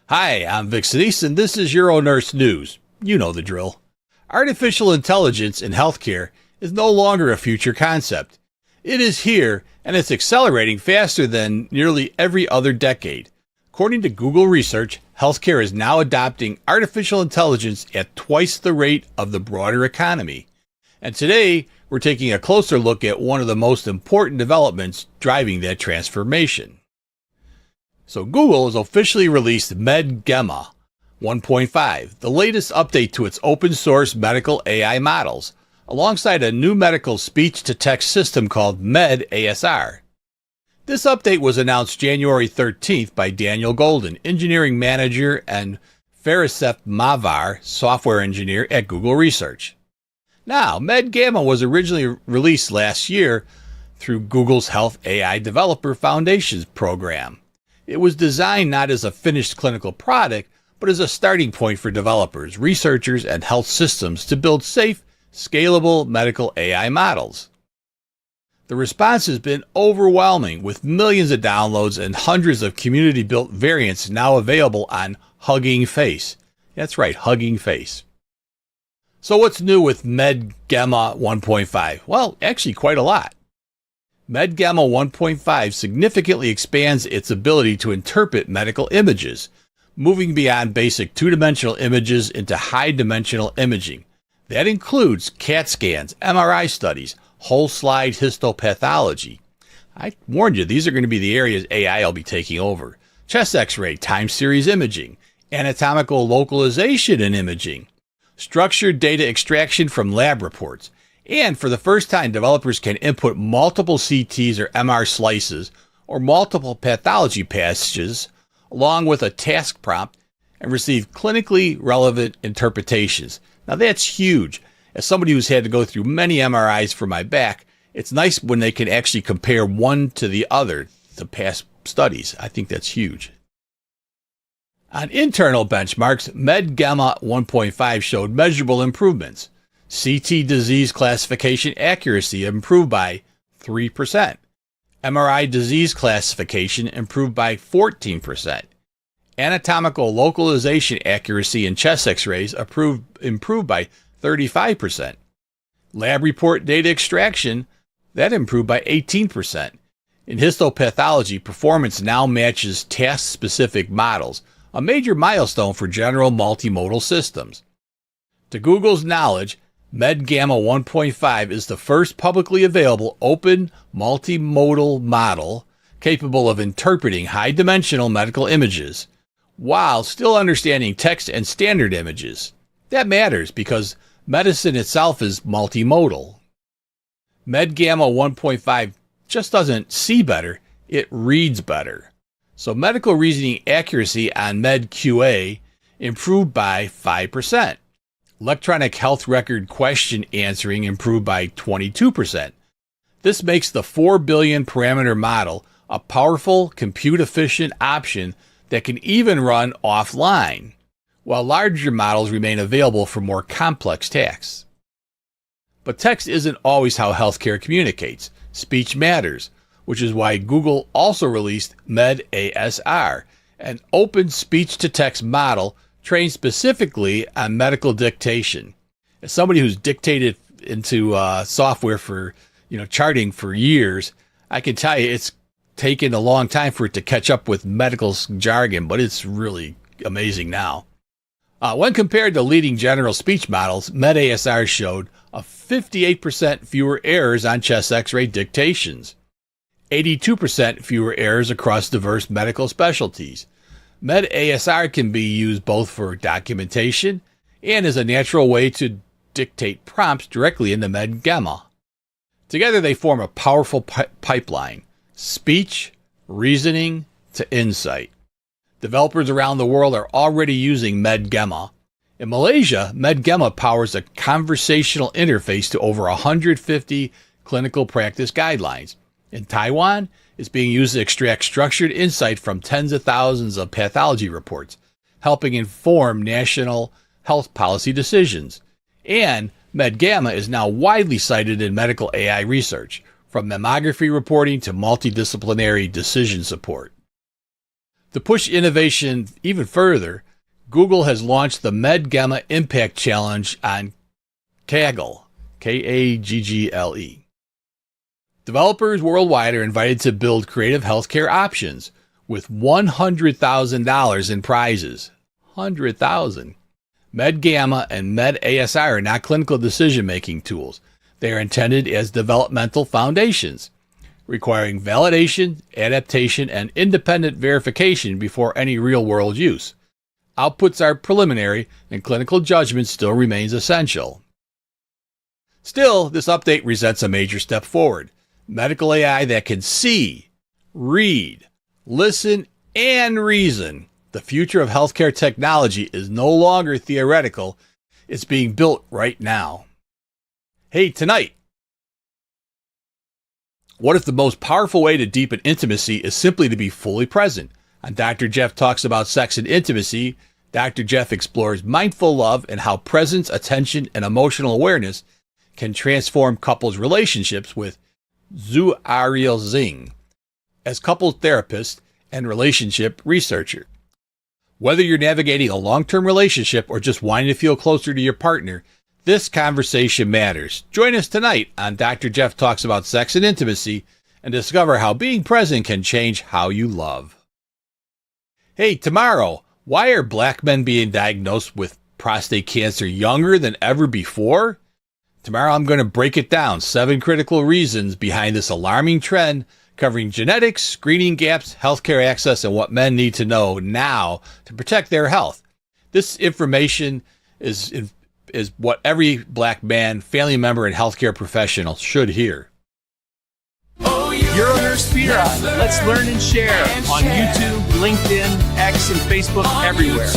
Hi, I'm Vic Senese, and this is UroNurse News. You know the drill. Artificial intelligence in healthcare is no longer a future concept. It is here, and it's accelerating faster than nearly every other decade. According to Google research, healthcare is now adopting artificial intelligence at twice the rate of the broader economy. And today, we're taking a closer look at one of the most important developments driving that transformation. So Google has officially released MedGemma 1.5, the latest update to its open source medical AI models, alongside a new medical speech-to-text system called MedASR. This update was announced January 13th by Daniel Golden, engineering manager, and Farisef Mavar, software engineer at Google Research. Now, MedGemma was originally released last year through Google's Health AI Developer Foundations program. It was designed not as a finished clinical product, but as a starting point for developers, researchers, and health systems to build safe, scalable medical AI models. The response has been overwhelming, with millions of downloads and hundreds of community-built variants now available on Hugging Face. That's right, Hugging Face. So what's new with MedGemma 1.5? Well, actually quite a lot. MedGemma 1.5 significantly expands its ability to interpret medical images, moving beyond basic two-dimensional images into high-dimensional imaging. That includes CAT scans, MRI studies, whole slide histopathology. I warned you, these are going to be the areas AI will be taking over. Chest x-ray, time series imaging, anatomical localization in imaging, structured data extraction from lab reports. And for the first time, developers can input multiple CTs or MR slices or multiple pathology passages along with a task prompt and receive clinically relevant interpretations. Now that's huge. As somebody who's had to go through many MRIs for my back, it's nice when they can actually compare one to the other to past studies. I think that's huge. On internal benchmarks, MedGemma 1.5 showed measurable improvements. CT disease classification accuracy improved by 3%. MRI disease classification improved by 14%. Anatomical localization accuracy in chest x-rays improved by 35%. Lab report data extraction, that improved by 18%. In histopathology, performance now matches task-specific models, a major milestone for general multimodal systems. To Google's knowledge, MedGemma 1.5 is the first publicly available open multimodal model capable of interpreting high-dimensional medical images while still understanding text and standard images. That matters because medicine itself is multimodal. MedGemma 1.5 just doesn't see better, it reads better. So medical reasoning accuracy on MedQA improved by 5%. Electronic health record question answering improved by 22%. This makes the 4 billion parameter model a powerful, compute-efficient option that can even run offline, while larger models remain available for more complex tasks. But text isn't always how healthcare communicates. Speech matters, which is why Google also released MedASR, an open speech-to-text model trained specifically on medical dictation. As somebody who's dictated into software for charting for years, I can tell you it's taken a long time for it to catch up with medical jargon, but it's really amazing now. When compared to leading general speech models, MedASR showed a 58% fewer errors on chest x-ray dictations, 82% fewer errors across diverse medical specialties. MedASR can be used both for documentation and as a natural way to dictate prompts directly into MedGemma. Together they form a powerful pipeline, speech, reasoning to insight. Developers around the world are already using MedGemma. In Malaysia, MedGemma powers a conversational interface to over 150 clinical practice guidelines. In Taiwan, it's being used to extract structured insight from tens of thousands of pathology reports, helping inform national health policy decisions. And MedGemma is now widely cited in medical AI research, from mammography reporting to multidisciplinary decision support. To push innovation even further, Google has launched the MedGemma Impact Challenge on Kaggle, Kaggle. Developers worldwide are invited to build creative healthcare options with $100,000 in prizes. $100,000. MedGemma and MedASI are not clinical decision-making tools. They are intended as developmental foundations, requiring validation, adaptation, and independent verification before any real-world use. Outputs are preliminary, and clinical judgment still remains essential. Still, this update presents a major step forward. Medical AI that can see, read, listen, and reason. The future of healthcare technology is no longer theoretical. It's being built right now. Hey, tonight, what if the most powerful way to deepen intimacy is simply to be fully present? On Dr. Jeff Talks About Sex and Intimacy, Dr. Jeff explores mindful love and how presence, attention, and emotional awareness can transform couples' relationships with Zhu Ariel Zing as couples therapist and relationship researcher. Whether you're navigating a long-term relationship or just wanting to feel closer to your partner, this conversation matters. Join us tonight on Dr. Jeff Talks About Sex and Intimacy and discover how being present can change how you love. Hey, tomorrow, why are black men being diagnosed with prostate cancer younger than ever before? Tomorrow I'm going to break it down, 7 critical reasons behind this alarming trend, covering genetics, screening gaps, healthcare access, and what men need to know now to protect their health. This information is what every black man, family member, and healthcare professional should hear. UroNurse Fear On. Let's learn and share on YouTube, LinkedIn, X, and Facebook, everywhere.